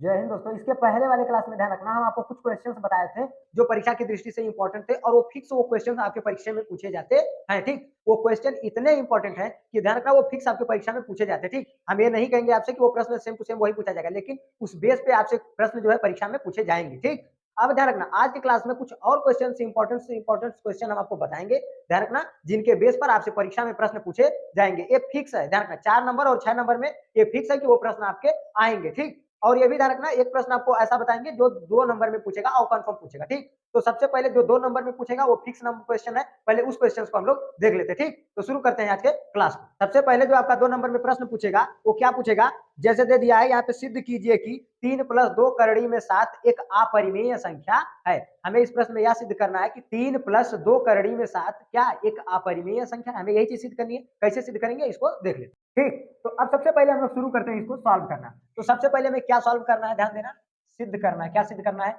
जय हिंद दोस्तों। इसके पहले वाले क्लास में ध्यान रखना, हम आपको कुछ क्वेश्चंस बताए थे जो परीक्षा की दृष्टि से इंपॉर्टेंट थे और वो फिक्स वो क्वेश्चंस आपके परीक्षा में पूछे जाते हैं। ठीक, वो क्वेश्चन इतने इंपॉर्टेंट है कि ध्यान रखना वो फिक्स आपके परीक्षा में पूछे जाते हैं। ठीक, हम ये नहीं कहेंगे आपसे कि वो प्रश्न सेम टू सेम वही पूछा जाएगा, लेकिन उस बेस पे आपसे प्रश्न जो है परीक्षा में पूछे जाएंगे। ठीक, अब ध्यान रखना आज की क्लास में कुछ और क्वेश्चन इंपॉर्टेंट क्वेश्चन हम आपको बताएंगे। ध्यान रखना जिनके बेस पर आपसे परीक्षा में प्रश्न पूछे जाएंगे। ये फिक्स है, ध्यान रखना 4 नंबर और 6 नंबर में ये फिक्स है कि वो प्रश्न आपके आएंगे। ठीक, और ये भी ध्यान रखना एक प्रश्न आपको ऐसा बताएंगे जो 2 नंबर में पूछेगा और कंफर्म पूछेगा। ठीक, तो सबसे पहले जो 2 नंबर में पूछेगा वो फिक्स नंबर क्वेश्चन है, पहले उस क्वेश्चन को हम लोग देख लेते हैं। ठीक, तो शुरू करते हैं आज के क्लास को। सबसे पहले जो आपका 2 नंबर में प्रश्न पूछेगा वो क्या पूछेगा, जैसे दे दिया है यहाँ पे, सिद्ध कीजिए कि 3 + 2 करड़ी में 7 एक अपरिमेय संख्या है। हमें इस प्रश्न में यह सिद्ध करना है कि 3 + 2 करड़ी में 7 क्या एक अपरिमेय संख्या है। हमें यही चीज सिद्ध करनी है। कैसे सिद्ध करेंगे इसको देख लेते हैं। ठीक, तो अब सबसे पहले हम लोग शुरू करते हैं इसको सॉल्व करना। तो सबसे पहले हमें क्या सॉल्व करना है, ध्यान देना, सिद्ध करना है। क्या सिद्ध करना है,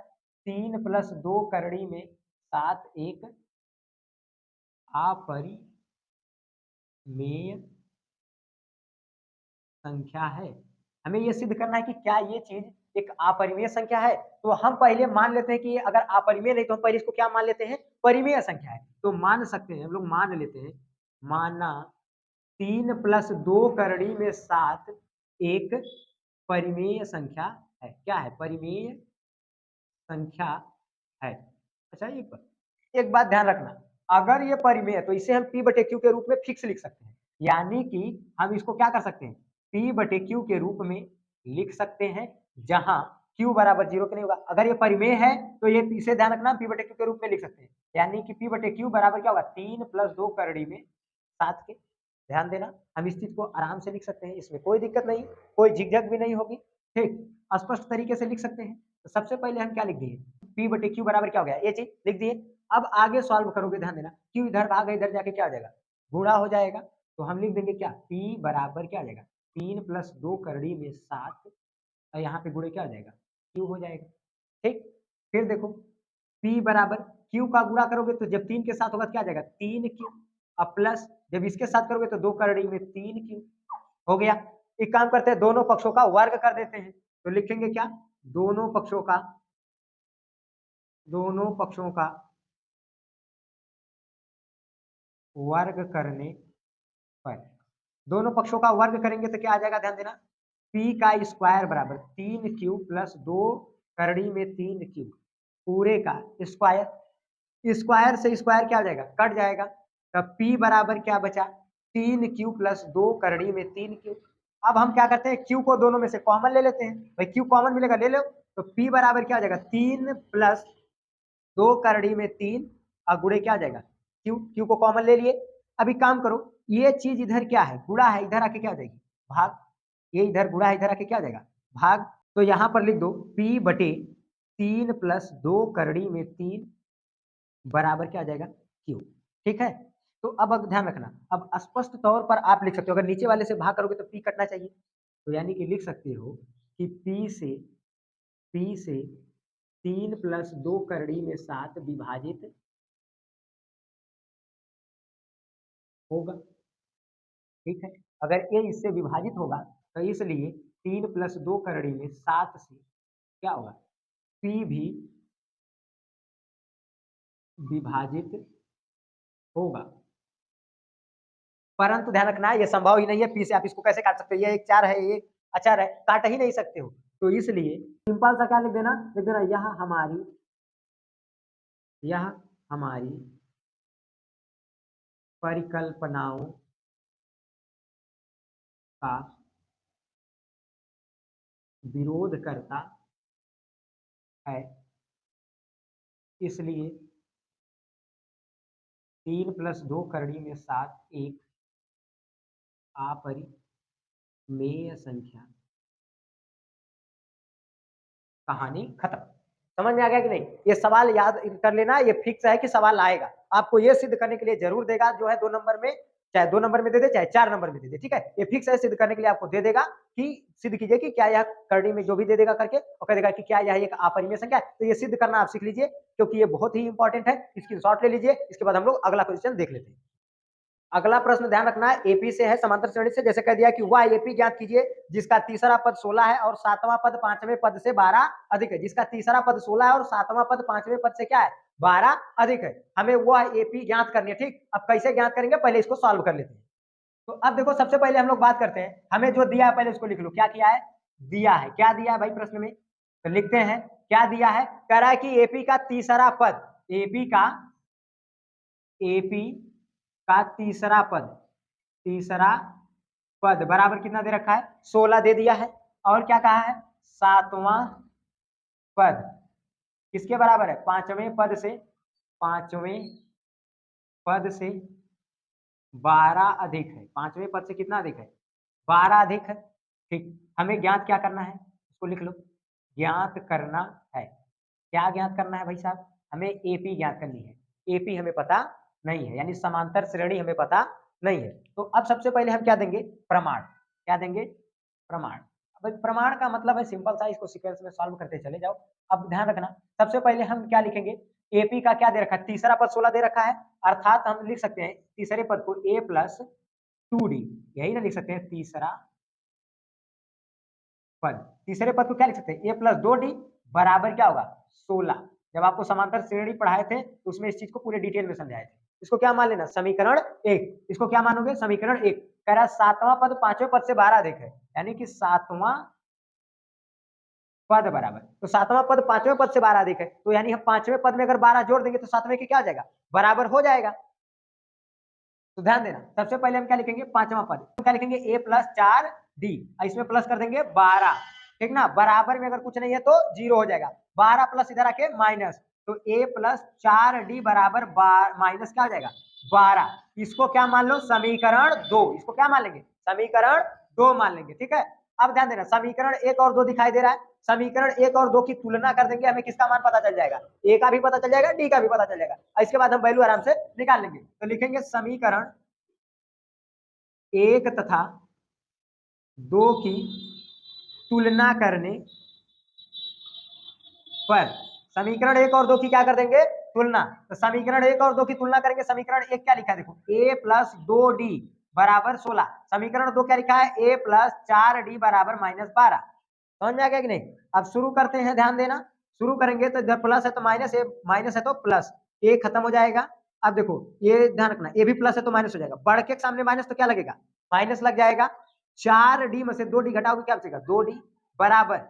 3 + 2 करड़ी में 7 एक अपरिमेय संख्या है। हमें यह सिद्ध करना है कि क्या ये चीज एक अपरिमेय संख्या है। तो हम पहले मान लेते हैं कि अगर अपरिमेय नहीं तो हम पहले इसको क्या मान लेते हैं, परिमेय संख्या है। तो मान सकते हैं हम लोग, मान लेते हैं, माना 3 + 2 करड़ी में 7 एक परिमेय संख्या है। क्या है, परिमेय संख्या है। अच्छा, एक बात ध्यान रखना, अगर ये परिमेय है तो इसे हम P/Q के रूप में फिक्स लिख सकते हैं। यानी कि हम इसको क्या कर सकते हैं, P/Q के रूप में लिख सकते हैं, जहां Q बराबर 0 के नहीं होगा। अगर ये परिमेय है तो ये इसे ध्यान रखना P/Q के रूप में लिख सकते हैं। यानी कि P/Q बराबर क्या होगा, 3 + 2 करड़ी में 7 के। ध्यान देना, हम इस चीज को आराम से लिख सकते हैं, इसमें कोई दिक्कत नहीं, कोई झिझक भी नहीं होगी। ठीक, स्पष्ट तरीके से लिख सकते हैं। तो सबसे पहले हम क्या लिख दिए, P/Q बराबर क्या हो गया, ये चीज लिख दिए। अब आगे सॉल्व करोगे, ध्यान देना, Q इधर भागा इधर जाके क्या हो जाएगा, गुणा हो जाएगा। तो हम लिख देंगे क्या, P बराबर क्या आ जाएगा, 3 + 2 करड़ी में 7 और यहाँ पे गुणे क्या हो जाएगा, Q हो जाएगा। ठीक, फिर देखो P बराबर Q का गुणा करोगे तो जब 3 के साथ होगा तो क्या आ जाएगा, 3Q, अब प्लस जब इसके साथ करोगे तो 2 करड़ी में 3Q हो गया। एक काम करते हैं, दोनों पक्षों का वर्ग कर देते हैं। तो लिखेंगे क्या, दोनों पक्षों का वर्ग करने पर, दोनों पक्षों का वर्ग करेंगे तो क्या आ जाएगा, ध्यान देना, P का स्क्वायर बराबर 3Q + 2 करड़ी में 3Q पूरे का स्क्वायर। स्क्वायर से स्क्वायर क्या आ जाएगा, कट जाएगा। तब P बराबर क्या बचा, 3Q + 2 करड़ी में 3Q। अब हम क्या करते हैं, Q को दोनों में से कॉमन ले लेते हैं। भाई Q कॉमन मिलेगा, ले लो। तो P बराबर क्या आ जाएगा, 3 + 2 करड़ी में 3 और गुणे क्या आ जाएगा, Q को कॉमन ले लिए। अभी काम करो, ये चीज इधर क्या है, गुणा है, इधर आके क्या आ जाएगी, भाग। ये इधर गुणा है, इधर आके क्या आ जाएगा, भाग। तो यहाँ पर लिख दो P/3 + 2 करड़ी में 3 बराबर क्या आ जाएगा, Q। ठीक है, तो अब ध्यान रखना, अब स्पष्ट तौर पर आप लिख सकते हो, अगर नीचे वाले से भाग करोगे तो P कटना चाहिए। तो यानी कि लिख सकते हो कि P से 3 + 2 करड़ी में 7 विभाजित होगा। ठीक है, अगर ये इससे विभाजित होगा तो इसलिए 3 + 2 करड़ी में 7 से क्या होगा, P भी विभाजित होगा। परंतु ध्यान रखना ये संभव ही नहीं है, P से आप इसको कैसे काट सकते हो, ये एक 4 है, ये अचर है, काट ही नहीं सकते हो। तो इसलिए सिंपल सा क्या लिख देना, यह हमारी परिकल्पनाओं का विरोध करता है, इसलिए 3 + 2 करड़ी में 7 एक अपरिमेय संख्या। कहानी खत्म। समझ में आ गया कि नहीं, ये सवाल याद कर लेना, ये फिक्स है कि सवाल आएगा। आपको ये सिद्ध करने के लिए जरूर देगा, जो है 2 नंबर में, चाहे 2 नंबर में दे दे चाहे 4 नंबर में दे दे। ठीक है, ये फिक्स है, सिद्ध करने के लिए आपको दे देगा कि सिद्ध कीजिए कि क्या यह करनी में जो भी दे देगा करके, और कह देगा कि क्या यह एक अपरिमेय संख्या है। तो ये सिद्ध करना आप सीख लीजिए, क्योंकि ये बहुत ही इंपॉर्टेंट है। स्क्रीनशॉट ले लीजिए, इसके बाद हम लोग अगला क्वेश्चन देख लेते हैं। अगला प्रश्न ध्यान रखना है, एपी से है, समांतर श्रेणी से। जैसे कह दिया कि वह एपी ज्ञात कीजिए जिसका तीसरा पद 16 है और सातवां पद पांचवें पद से 12 अधिक है। जिसका तीसरा पद 16 है और सातवां पद पांचवें पद से क्या है, 12 अधिक है। हमें वह एपी ज्ञात करनी है। ठीक, अब कैसे ज्ञात करेंगे, पहले इसको सॉल्व कर लेते हैं। तो अब देखो, सबसे पहले हम लोग बात करते हैं, हमें जो दिया है पहले उसको लिख लो। क्या किया है, दिया है, क्या दिया है भाई प्रश्न में, तो लिखते हैं क्या दिया है। कह रहा है कि एपी का तीसरा पद, एपी का तीसरा पद बराबर कितना दे रखा है, 16 दे दिया है। और क्या कहा है, सातवां पद किसके बराबर है, पांचवें पद से 12 अधिक है। पांचवें पद से कितना अधिक है, 12 अधिक है। ठीक, हमें ज्ञात क्या करना है, उसको लिख लो। ज्ञात करना है, क्या ज्ञात करना है भाई साहब, हमें एपी ज्ञात करनी है। एपी हमें पता नहीं है, यानी समांतर श्रेणी हमें पता नहीं है। तो अब सबसे पहले हम क्या देंगे, प्रमाण। क्या देंगे, प्रमाण। अब प्रमाण का मतलब है सिंपल सा, इसको सीक्वेंस में सॉल्व करते चले जाओ। अब ध्यान रखना, सबसे पहले हम क्या लिखेंगे, एपी का क्या दे रखा है, तीसरा पद 16 दे रखा है, अर्थात हम लिख सकते हैं तीसरे पद को a प्लस 2d, यही ना लिख सकते हैं तीसरा पद। तीसरे पद को क्या लिख सकते हैं, a प्लस 2d बराबर क्या होगा, 16। जब आपको समांतर श्रेणी पढ़ाए थे तो उसमें इस चीज को पूरे डिटेल में समझाए थे। इसको क्या मान लेना, समीकरण 1। इसको क्या मानोगे, समीकरण 1। कह रहा है सातवां पद पांचवें पद से 12 अधिक है, यानी कि सातवां पद बराबर, तो सातवां पद पांचवें पद से 12 अधिक है, तो यानी हम पांचवें पद में अगर 12 जोड़ देंगे तो सातवें के क्या आ जाएगा, बराबर हो जाएगा। तो ध्यान देना, सबसे पहले हम क्या लिखेंगे, पांचवा पद, तो क्या लिखेंगे a प्लस 4d, इसमें प्लस कर देंगे 12। ठीक ना, बराबर में अगर कुछ नहीं है तो 0 हो जाएगा। 12 प्लस इधर आके माइनस, तो a प्लस 4d बराबर माइनस क्या हो जाएगा, 12। इसको क्या मान लो, समीकरण 2। इसको क्या मान लेंगे, समीकरण 2 मान लेंगे। ठीक है, अब ध्यान देना, समीकरण 1 और 2 दिखाई दे रहा है, समीकरण 1 और 2 की तुलना कर देंगे, हमें किसका मान पता चल जाएगा, a का भी पता चल जाएगा, d का भी पता चल जाएगा। इसके बाद हम वैल्यू आराम से निकाल लेंगे। तो लिखेंगे समीकरण 1 तथा 2 की तुलना करने पर, समीकरण 1 और 2 की क्या कर देंगे, तुलना। तो समीकरण 1 और 2 की तुलना करेंगे, समीकरण 1 क्या लिखा है, देखो a प्लस 2d बराबर 16। समीकरण 2 क्या लिखा है, a प्लस 4d बराबर -12। समझ में आ गया कि नहीं। अब शुरू करते हैं, ध्यान देना, शुरू करेंगे तो इधर प्लस है तो माइनस, ए माइनस है तो प्लस, ए खत्म हो जाएगा। अब देखो ये ध्यान रखना, ए भी प्लस है तो माइनस हो जाएगा, बढ़ के सामने माइनस तो क्या लगेगा, माइनस लग जाएगा। 4d में से 2d घटाओगे क्या बचेगा, 2d बराबर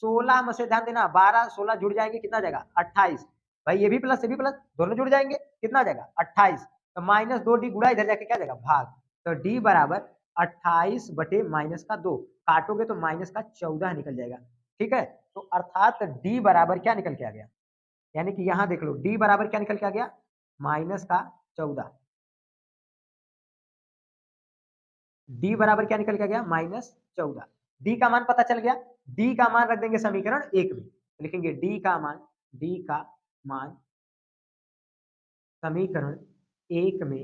16 में से, ध्यान देना 12 16 जुड़ जाएंगे, कितना जाएगा 28। भाई ये भी प्लस, ये भी प्लस, दोनों जुड़ जाएंगे, कितना जाएगा 28। तो माइनस 2d गुणा इधर जाके क्या जाएगा, भाग। तो d बराबर 28 बटे माइनस का 2, काटोगे तो माइनस का 14 निकल जाएगा। ठीक है, तो अर्थात d बराबर क्या निकल के आ गया, यानी कि यहां देख लो d बराबर क्या निकल के आ गया, माइनस का 14। d बराबर क्या निकल के आ गया, -14। d का मान पता चल गया, d का मान रख देंगे समीकरण 1 में, लिखेंगे d का मान समीकरण 1 में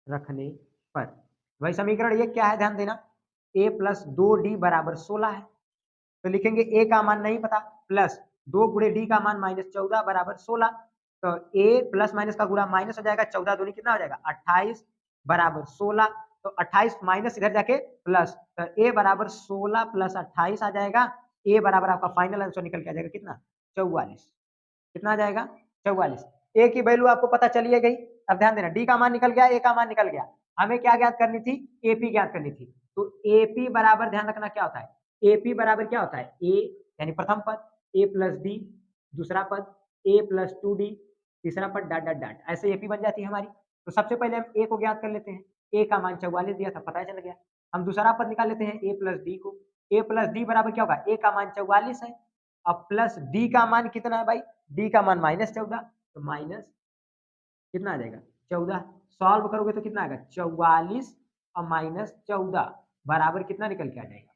रखने पर, वही समीकरण 1 क्या है, ध्यान देना, a प्लस 2d बराबर 16 है। तो लिखेंगे a का मान नहीं पता, प्लस 2 गुणे d का मान -14 बराबर 16। तो a प्लस माइनस का गुणा माइनस हो जाएगा, 14 दूनी कितना हो जाएगा 28 बराबर 16। तो 28 माइनस इधर जाके प्लस, तो a बराबर 16 प्लस 28 आ जाएगा। a बराबर आपका फाइनल आंसर निकल के आ जाएगा कितना, 44। कितना आ जाएगा, 44। a की वैल्यू आपको पता चली गई। अब ध्यान देना, d का मान निकल गया, a का मान निकल गया, हमें क्या ज्ञात करनी थी, ap ज्ञात करनी थी। तो ap बराबर ध्यान रखना क्या होता है, ap बराबर क्या होता है, a यानी प्रथम पद, a प्लस d दूसरा पद, a प्लस 2d तीसरा पद, डॉट डॉट डॉट, ऐसे ap बन जाती है हमारी। तो सबसे पहले हम a को ज्ञात कर लेते हैं, a का मान 44 दिया था, पता चल गया। हम दूसरा पद निकाल लेते हैं a प्लस d को, a प्लस d बराबर क्या होगा, a का मान 44 है, अब प्लस d का मान कितना है भाई, d का मान -14, तो माइनस कितना आ जाएगा 14। सॉल्व करोगे तो कितना आएगा 44 और -14 बराबर कितना निकल के आ जाएगा,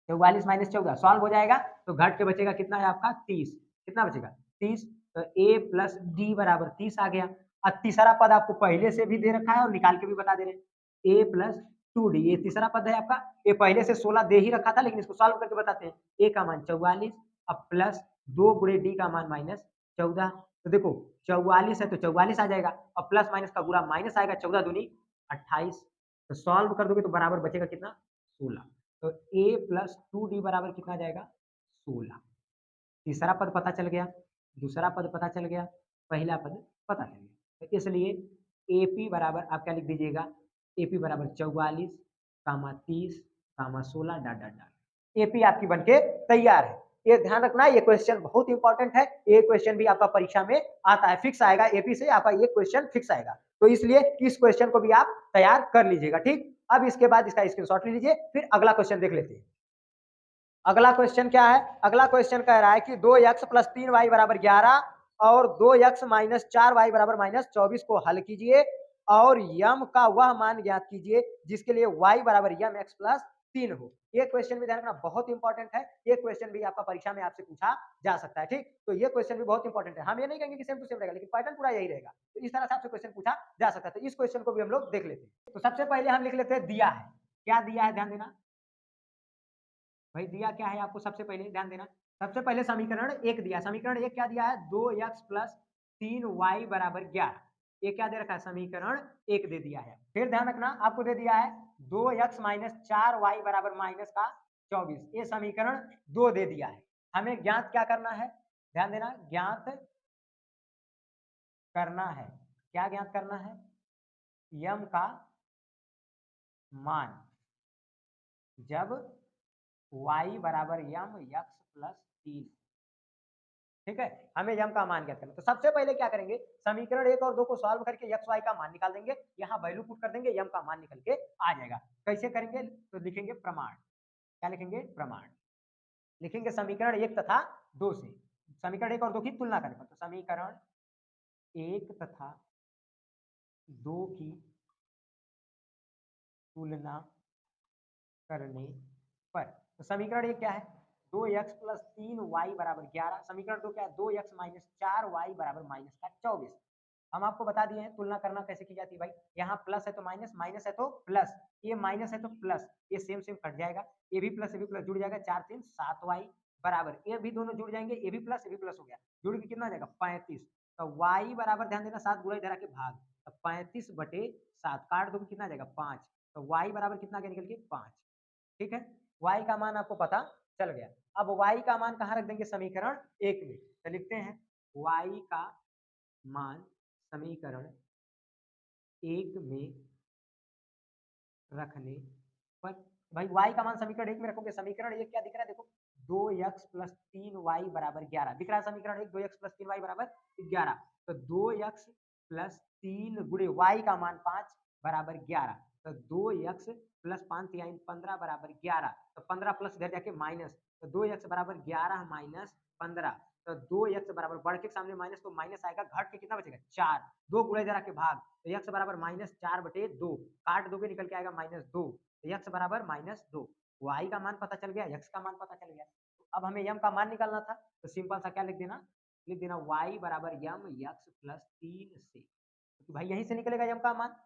44 - 14 सॉल्व हो जाएगा तो घट के बचेगा कितना है आपका 30। कितना बचेगा 30। तो a प्लस डी बराबर 30 आ गया। अब तीसरा पद आपको पहले से भी दे रखा है और निकाल के भी बता दे रहे हैं, a प्लस 2d, ये तीसरा पद है आपका, ये पहले से 16 दे ही रखा था लेकिन इसको सॉल्व करके बताते हैं। a का मान 44 अब प्लस 2 गुणे d का मान -14, तो देखो 44 है तो 44 आ जाएगा और प्लस माइनस का गुणा माइनस आएगा, 14 दूनी 28। तो सॉल्व कर दोगे तो बराबर बचेगा कितना? 16। तो a प्लस 2d बराबर कितना आ जाएगा? 16। तीसरा पद पता चल गया, दूसरा पद पता चल गया, पहला पद पता चल गया। तो इसलिए AP बराबर आप क्या लिख दीजिएगा? AP बराबर 44, 30, 16 डॉट डॉट डॉट। AP आपकी बनके तैयार है। ये ध्यान रखना, ये क्वेश्चन बहुत इंपॉर्टेंट है। ये क्वेश्चन भी आपका परीक्षा में आता है, फिक्स आएगा। AP से आपका ये क्वेश्चन फिक्स आएगा, तो इसलिए इस क्वेश्चन को भी आप तैयार कर लीजिएगा। ठीक, अब इसके बाद इसका स्क्रीनशॉट ले लीजिए, फिर अगला क्वेश्चन देख लेते हैं। अगला क्वेश्चन क्या है? अगला क्वेश्चन कह रहा है कि 2x प्लस 3y बराबर 11 और 2x माइनस 4y बराबर माइनस 24 को हल कीजिए और यम का वह मान ज्ञात कीजिए जिसके लिए y बराबर यम एक्स प्लस 3 हो। ये क्वेश्चन भी ध्यान रखना, बहुत इंपॉर्टेंट है। ये क्वेश्चन भी आपका परीक्षा में आपसे पूछा जा सकता है। ठीक, तो ये क्वेश्चन भी बहुत इंपॉर्टेंट है। हम ये नहीं कहेंगे कि सेम टू सेम रहेगा, लेकिन पैटर्न पूरा यही रहेगा। तो इस तरह से आपसे क्वेश्चन पूछा जा सकता है। तो इस क्वेश्चन को भी हम लोग देख लेते हैं। तो सबसे पहले हम लिख लेते हैं दिया है। क्या दिया है ध्यान देना भाई, दिया क्या है आपको? सबसे पहले ध्यान देना, सबसे पहले समीकरण एक दिया। समीकरण एक क्या दिया है? 2x प्लस 3y बराबर 11। ये क्या दे रखा है? समीकरण एक दे दिया है। फिर ध्यान रखना, आपको दे दिया है 2x माइनस 4y बराबर माइनस का 24। ये समीकरण दो दे दिया है। हमें ज्ञात क्या करना है? ध्यान देना, ज्ञात करना है। क्या ज्ञात करना है? यम का मान जब y बराबर यम एक्स प्लस 3। ठीक है, हमें यम का मान ज्ञात करना। तो सबसे पहले क्या करेंगे? समीकरण एक और दो को सॉल्व करके एक्स वाई का मान निकाल देंगे, यहाँ वैल्यू पुट कर देंगे, यम का मान निकल के आ जाएगा। कैसे करेंगे? तो लिखेंगे प्रमाण। क्या लिखेंगे? प्रमाण। लिखेंगे समीकरण एक तथा दो से, समीकरण एक और दो की तुलना करने पर। तो समीकरण एक तथा दो की तुलना करने पर, तो समीकरण एक क्या है? 2x प्लस 3y बराबर 11। समीकरण दो क्या है? 2x माइनस 4y बराबर माइनस का 24। हम आपको बता दिए हैं तुलना करना कैसे की जाती है भाई। यहाँ प्लस है तो माइनस, माइनस है तो प्लस, ये माइनस है तो प्लस, ये सेम सेम कट जाएगा, ये भी प्लस जुड़ जाएगा, 4 3 7y बराबर, ये भी दोनों जुड़ जाएंगे, ये भी प्लस हो गया, जुड़ के कितना जाएगा? 35। तो y बराबर ध्यान देना 7 गुणा इधर आके भाग, तो 35/7 काट दो कितना जाएगा? 5। तो y बराबर कितना गया निकल के? 5। ठीक है, y का मान आपको पता चल गया। अब y का मान कहाँ रख देंगे? समीकरण एक में। तो लिखते हैं y का मान समीकरण एक में रखने पर, भाई y का मान समीकरण एक में रखोगे, समीकरण एक क्या दिख रहा है? देखो 2x प्लस 3y बराबर 11 दिख रहा है। समीकरण एक 2x प्लस 3y बराबर 11। तो 2x प्लस 3 गुणे y का मान 5 बराबर 11। तो 2x प्लस 5 3 15 बराबर 11। तो 15 प्लस इधर जाके माइनस, तो 2x बराबर 11 माइनस 15। तो 2x बराबर बढ़ के सामने माइनस, तो माइनस आएगा, घट के कितना बचेगा? 4। 2 गुणे इधर आके भाग, तो x बराबर -4/2 काट दोगे निकल के आएगा -2। तो x बराबर -2। y का मान पता चल गया, x का मान पता चल गया। तो अब हमें m का मान निकालना था, तो सिंपल सा क्या लिख देना? लिख देना y बराबर m x प्लस 3 से, तो भाई यहीं से निकलेगा m का मान।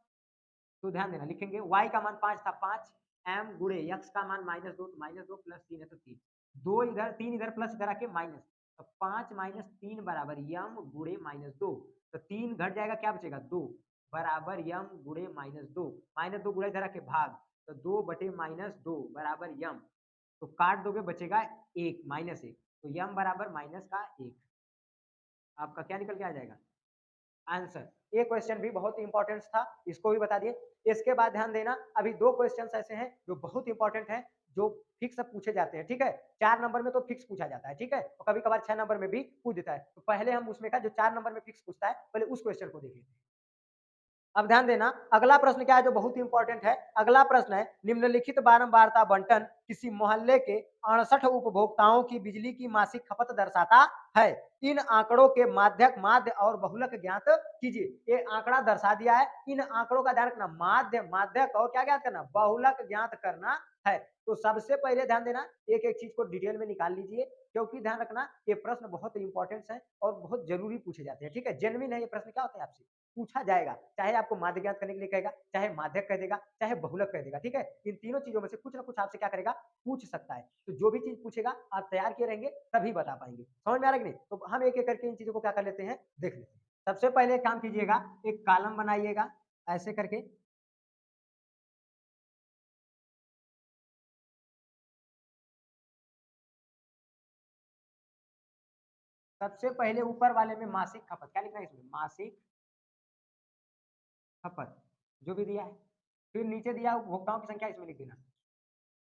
तो ध्यान देना, लिखेंगे y का मान 5 था, 5 m गुणे x का मान -2, तो -2 प्लस 3 है तो 3, 2 इधर 3 इधर प्लस इधर आके माइनस, तो 5 माइनस 3 बराबर m गुणे -2। तो 3 घट जाएगा, क्या बचेगा? 2 बराबर m गुणे -2, -2 गुणे इधर आके भाग, तो 2/-2 बराबर m। तो काट दोगे बचेगा 1 -1, तो m बराबर माइनस का 1। आपका क्या निकल के आ जाएगा? आंसर। ये क्वेश्चन भी बहुत इंपॉर्टेंट था, इसको भी बता दिए। इसके बाद ध्यान देना, अभी दो क्वेश्चंस ऐसे हैं जो बहुत इंपॉर्टेंट हैं, जो फिक्स पूछे जाते हैं। ठीक है, 4 नंबर में तो फिक्स पूछा जाता है। ठीक है, और कभी कभार 6 नंबर में भी पूछ देता है। तो पहले हम उसमें का जो 4 नंबर में फिक्स पूछता है, पहले उस क्वेश्चन को देख लेते हैं। अब ध्यान देना, अगला प्रश्न क्या है जो बहुत इंपॉर्टेंट है। अगला प्रश्न है, निम्नलिखित बारंबारता बंटन किसी मोहल्ले के 68 उपभोक्ताओं की बिजली की मासिक खपत दर्शाता है। इन आंकड़ों के माध्यक, माध्य और बहुलक ज्ञात कीजिए। ये आंकड़ा दर्शा दिया है, इन आंकड़ों का ध्यान रखना, माध्य, माध्यक और क्या ज्ञात करना? बहुलक ज्ञात करना है। तो सबसे पहले ध्यान देना, एक एक चीज को डिटेल में निकाल लीजिए, क्योंकि ध्यान रखना ये प्रश्न बहुत इंपॉर्टेंट है और बहुत जरूरी पूछे जाते हैं। ठीक है, जेन्युइन है ये प्रश्न। क्या होता है आपसे पूछा जाएगा, चाहे आपको माध्य ज्ञात करने के लिए कहेगा, चाहे माध्यक कह देगा, चाहे बहुलक कह देगा, ठीक है। इन तीनों चीजों में से कुछ ना कुछ आपसे क्या करेगा, पूछ सकता है। तो जो भी चीज पूछेगा आप तैयार किए रहेंगे तभी बता पाएंगे। समझ में आ रहा है कि नहीं? तो हम एक एक करके इन चीजों को क्या कर लेते हैं, देख लेते हैं। सबसे पहले एक काम कीजिएगा, एक कॉलम बनाइएगा ऐसे करके, सबसे पहले ऊपर वाले में मासिक खपत, क्या लिखना है इसमें, मासिक खपत, जो भी दिया है। फिर नीचे दिया उपभोक्ताओं की संख्या, इसमें लिख देना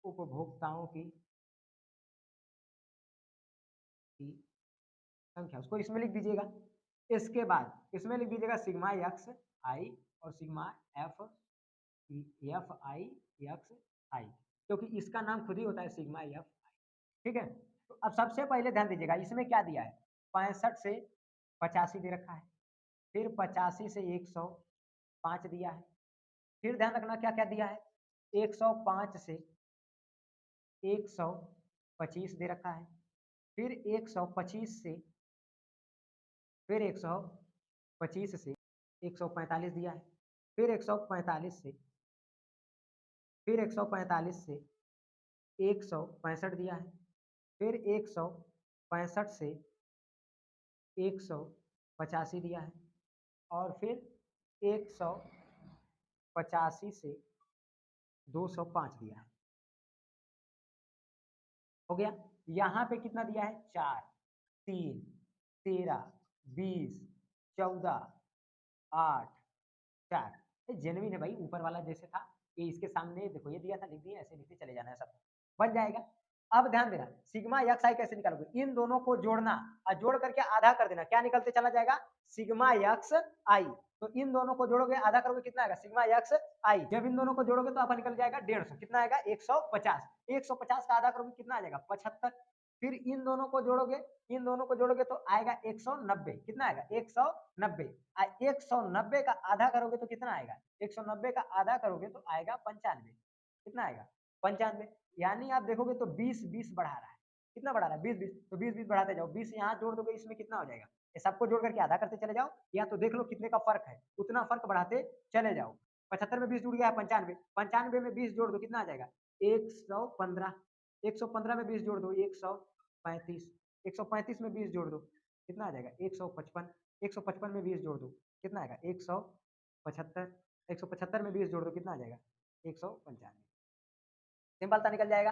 उपभोक्ताओं की संख्या, उसको इसमें लिख दीजिएगा। इसके बाद इसमें लिख दीजिएगा सिग्मा एक्स आई और sigma F F I X I, क्योंकि इसका नाम खुद ही होता है सिग्मा एफ आई, ठीक है। तो अब सबसे पहले ध्यान दीजिएगा, इसमें क्या दिया है, 65 से 85 दे रखा है, फिर 85 से 105 दिया है, फिर ध्यान रखना क्या क्या दिया है, 105 से 125 दे रखा है, फिर 125 से, फिर 125 से 145 दिया है, फिर 145 से, फिर 145 से 165 दिया है, फिर 165 से 185 दिया है, और फिर 185 से 205 दिया है। हो गया। यहाँ पे कितना दिया है, 4 3 13 20 14 8 4, जेनविन है भाई, ऊपर वाला जैसे था कि इसके सामने देखो ये दिया था, लिख दिया, ऐसे लिखते चले जाना है, सब बन जाएगा। अब ध्यान देना, सिग्मा एक्स आई कैसे निकालोगे, इन दोनों को जोड़ना और जोड़ करके आधा कर देना, क्या निकलते चला जाएगा, सिग्मा एक्स आई। तो इन दोनों को जोड़ोगे आधा करोगे, कितना आएगा, सिग्मा एक्स आई। जब इन दोनों को जोड़ोगे तो आपका निकल जाएगा 150, कितना आएगा, 150। 150 का आधा करोगे कितना आ जाएगा, 75। फिर इन दोनों को जोड़ोगे, इन दोनों को जोड़ोगे तो आएगा 190, कितना आएगा, 190। 190 का आधा करोगे तो कितना आएगा, 190 का आधा करोगे तो आएगा 95, कितना आएगा, 95। यानी आप देखोगे तो 20 बढ़ा रहा है, कितना बढ़ा रहा है, 20 तो 20 बढ़ाते जाओ, 20 यहाँ जोड़ दोगे, इसमें कितना हो जाएगा, ये सबको जोड़ करके आधा करते चले जाओ, या तो देख लो कितने का फर्क है, उतना फर्क बढ़ाते चले जाओ। 75 में 20 जुड़ गया है 95, 95 में 20 जोड़ दो, कितना आ जाएगा, 115। 115 में 20 जोड़ दो, 135। 135 में 20 जोड़ दो, कितना आ जाएगा, 155। 155 में 20 जोड़ दो, कितना आएगा, 175। 175 में 20 जोड़ दो, कितना आ जाएगा, 195। सिंपल सा निकल जाएगा।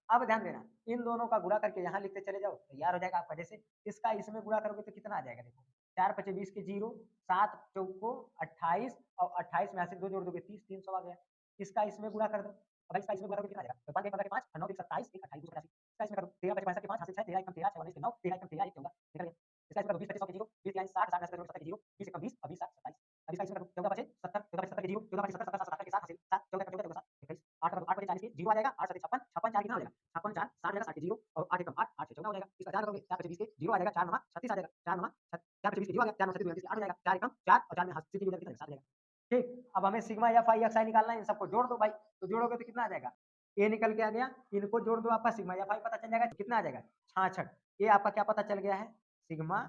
अब ध्यान देना, इन दोनों का गुणा करके यहाँ लिखते चले जाओ, तैयार हो जाएगा आपका। जैसे इसका इसमें गुणा करोगे तो कितना आ जाएगा, देखो 4 5 20 के 0, 7 चौको 28, और 28 में यहाँ से 2 जोड़ दोगे 30, 300 आ गया। इसका इसमें गुणा कर दो, अब इसका इसमें गुणा करोगे कितना आ जाएगा, तो 5 5 5 9 27 1 28 285। इसका इसमें करो 13 5 5 5 हासिल 6 13 1 13 6 9 13 1 13 1 14 निकल गया। इसका इसमें करो 20 25 100 के 0, 20 60 60 60 के 0, 20 1 20 20 60 27। अब इसका इसमें करो 14 5 70 14 5 70 के 0, 14 5 70 70 70 के 7 हासिल 7 14 14 14 21 8 8 40 के 0 आ जाएगा, 8 7 56 56 4 कितना हो जाएगा, 56 4 60 हो जाएगा, 60 के 0, और 8 1 8 8 6 14 हो जाएगा। इसका 4 करोगे 4 5 20 के 0 आ जाएगा, 4 9 36 आ जाएगा, 4 9 4 5 20 के 0 आ गया, 4 9 37 8 हो जाएगा, 4 1 4 और 4 में हासिल की कितना 7 आ जाएगा। ठीक, अब हमें सिग्मा एफ आई एक्स आई निकालना है, इन सबको जोड़ दो भाई, तो जोड़ोगे तो कितना आ जाएगा, ये निकल के आ गया, इनको जोड़ दो, आपका सिग्मा एफ आई पता चल जाएगा, कितना आ जाएगा, 66। ये आपका क्या पता चल गया है, सिग्मा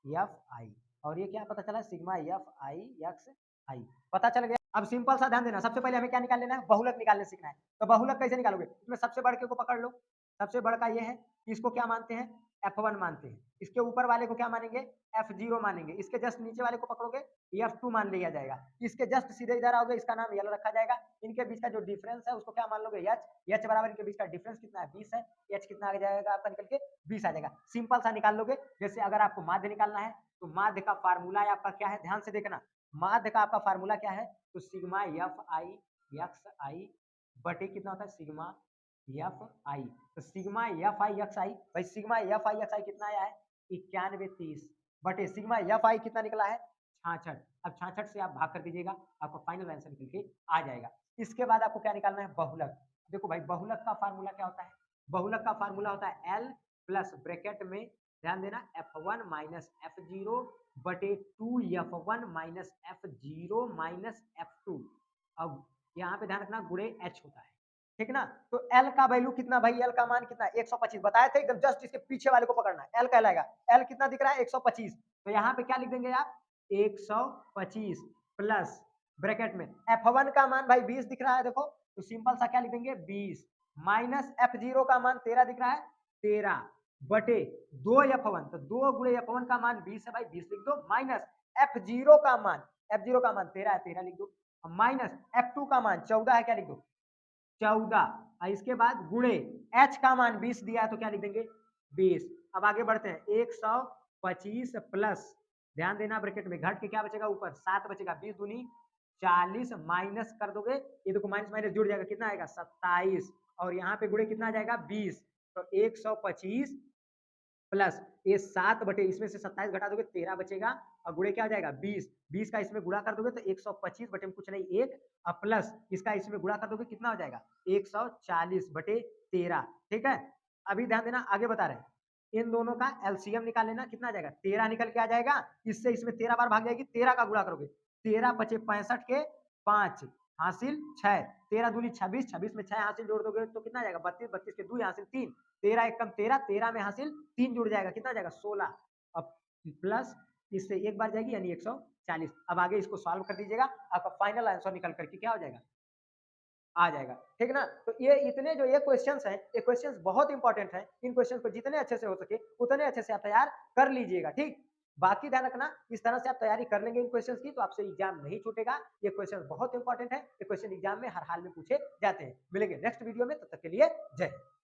एफ आई, और ये क्या पता चला, सिग्मा एफ आई एक्स आई पता चल गया। अब सिंपल सा ध्यान देना, सबसे पहले हमें क्या निकाल लेना है, बहुलक निकालने सीखना है। तो बहुलक कैसे निकालोगे, इसमें सबसे बड़े को पकड़ लो, सबसे बड़ा ये है, इसको क्या मानते हैं, F1 मानते हैं, इसके ऊपर वाले को क्या मानेंगे, F0 मानेंगे, इसके जस्ट नीचे वाले को पकड़ोगे F2 मान लिया जाएगा, इसके जस्ट सीधे इधर आओगे, इसका नाम L रखा जाएगा, इनके बीच का जो डिफरेंस है उसको क्या मान लोगे, H बराबर इनके बीच का डिफरेंस कितना है, 20 है, H कितना आ जाएगा आपका निकल के 20 आ जाएगा। सिंपल सा निकाल लोगे। जैसे अगर आपको माध्य निकालना है तो माध्य का फार्मूला है आपका क्या है, ध्यान से देखना, माध्य का आपका फार्मूला क्या है, तो सिग्मा एफ आई एक्स आई बटे कितना होता है, सिग्मा एफ आई। तो सिग्मा एफ आई एक्स आई, भाई सिग्मा एफ आई एक्स आई कितना आया है, 9130 बटे सिग्मा एफ आई कितना निकला है, 66। अब 66 से आप भाग कर दीजिएगा, आपका फाइनल आंसर निकल के आ जाएगा। इसके बाद आपको क्या निकालना है, बहुलक। देखो भाई बहुलक का फार्मूला क्या होता है, बहुलक का फार्मूला होता है एल प्लस ब्रैकेट में, ध्यान देना, F1 माइनस F0 बटे 2F1 minus F0 minus F2। अब यहाँ पे ध्यान रखना गुणे H होता है, ठीक ना। तो L का वैल्यू कितना भाई, L का मान कितना, 125 बताए थे एकदम, जस्ट इसके पीछे वाले को पकड़ना है, L कहलाएगा। L कितना दिख रहा है, 125। तो यहाँ पे क्या लिख देंगे आप, 125 प्लस ब्रैकेट में F1 का मान भाई 20 दिख रहा है, देखो तो सिंपल सा क्या लिखेंगे 20 माइनस F0 का मान 13 दिख रहा है, 13 बटे 2 F1, तो 2 गुणे F1 का मान 20 है भाई, 20 लिख दो, माइनस F0 का मान, F0 का मान 13 है, 13 लिख दो, माइनस F2 का मान 14 है, क्या लिख दो 14, इसके बाद गुणे H का मान 20 दिया है तो क्या लिख देंगे 20। अब आगे बढ़ते हैं 125 प्लस, ध्यान देना ब्रैकेट में घट के क्या बचेगा ऊपर 7 बचेगा, 20 दूनी 40 माइनस कर दोगे, ये देखो माइनस माइनस जुड़ जाएगा, कितना आएगा 27, और यहाँ पे गुणे कितना आ जाएगा 20, तो 125 प्लस ये 7 बटे इसमें से 27 घटा दोगे 13 बचेगा, और गुणे क्या हो जाएगा 20, 20 का इसमें गुणा कर दोगे तो 125 बटे में कुछ नहीं 1, और प्लस इसका इसमें गुणा कर दोगे कितना हो जाएगा 140 बटे 13। ठीक है, अभी ध्यान देना आगे बता रहे हैं, इन दोनों का एलसीएम निकाल लेना, कितना आ जाएगा 13 निकल के आ जाएगा, इससे इसमें 13 बार भाग जाएगी, 13 का गुणा करोगे 13 बचे 65 के 5 हासिल 6, 13 दूनी 26, 26 में 6 हासिल जोड़ दोगे तो कितना आ जाएगा 32, 32 के 2 हासिल 3, 13 एक कम 13, 13 में हासिल 3 जुड़ जाएगा, कितना जाएगा 16, अब प्लस इससे एक बार जाएगी यानी 140। अब आगे इसको सॉल्व कर दीजिएगा, आपका फाइनल आंसर निकल करके क्या हो जाएगा आ जाएगा। ठीक ना, तो ये इतने जो ये क्वेश्चंस हैं, ये क्वेश्चंस बहुत इंपॉर्टेंट हैं, इन क्वेश्चंस को जितने अच्छे से हो सके उतने अच्छे से आप तैयार कर लीजिएगा। ठीक, बाकी ध्यान रखना, इस तरह से आप तैयारी कर लेंगे इन क्वेश्चंस की तो आपसे एग्जाम नहीं छूटेगा। ये क्वेश्चन बहुत इंपॉर्टेंट है, ये क्वेश्चन एग्जाम में हर हाल में पूछे जाते हैं। मिलेंगे नेक्स्ट वीडियो में, तब तक के लिए जय हिंद।